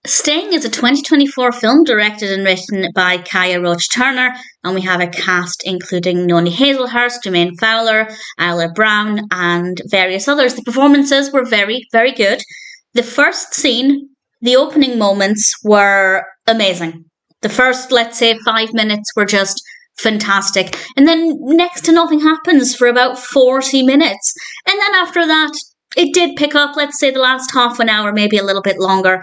Sting is a 2024 film directed and written by Kiah Roache-Turner, and we have a cast including Noni, Jermaine, Fowler, Alyla Browne, and various others. The performances were very, very good. The first scene, the opening moments were amazing. The first, let's say, 5 minutes were just fantastic. And then next to nothing happens for about 40 minutes. And then after that, it did pick up, let's say, the last half an hour, maybe a little bit longer.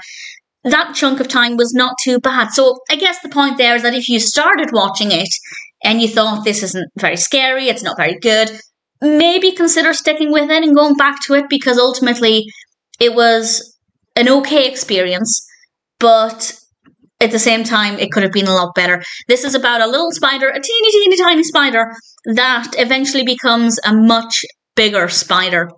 That chunk of time was not too bad. So I guess the point there is that if you started watching it and you thought this isn't very scary, it's not very good, maybe consider sticking with it and going back to it, because ultimately it was an okay experience, but at the same time it could have been a lot better. This is about a little spider, a teeny, teeny, tiny spider, that eventually becomes a much bigger spider.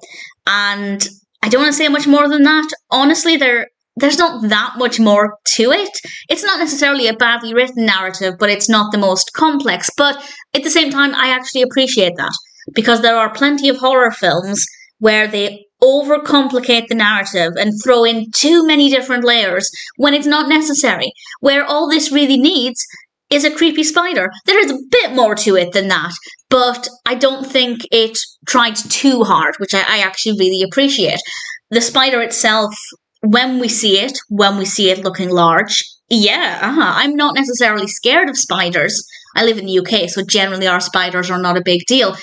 And I don't want to say much more than that. Honestly, there's not that much more to it. It's not necessarily a badly written narrative, but it's not the most complex. But at the same time, I actually appreciate that, because there are plenty of horror films where they overcomplicate the narrative and throw in too many different layers when it's not necessary, where all this really needs is a creepy spider. There is a bit more to it than that, but I don't think it tried too hard, which I actually really appreciate. The spider itself, when we see it looking large, I'm not necessarily scared of spiders. I live in the UK, so generally our spiders are not a big deal.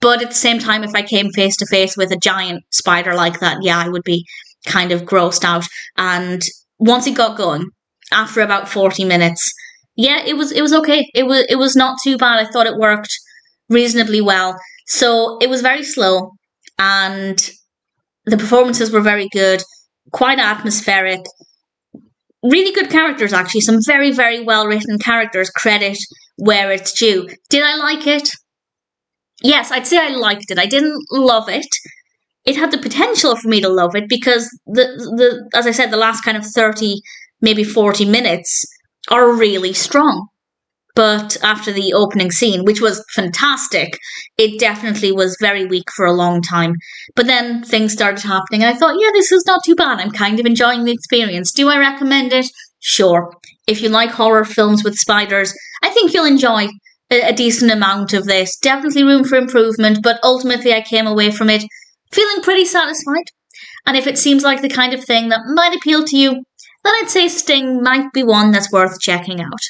But at the same time, if I came face to face with a giant spider like that, I would be kind of grossed out. And once it got going, after about 40 minutes, it was okay. It was not too bad. I thought it worked reasonably well. So it was very slow, and the performances were very good. Quite atmospheric. Really good characters, actually. Some very, very well-written characters. Credit where it's due. Did I like it? Yes, I'd say I liked it. I didn't love it. It had the potential for me to love it, because as I said, the last kind of 30, maybe 40 minutes are really strong. But after the opening scene, which was fantastic, it definitely was very weak for a long time. But then things started happening, and I thought, this is not too bad. I'm kind of enjoying the experience. Do I recommend it? Sure. If you like horror films with spiders, I think you'll enjoy a decent amount of this. Definitely room for improvement, but ultimately I came away from it feeling pretty satisfied. And if it seems like the kind of thing that might appeal to you, then I'd say Sting might be one that's worth checking out.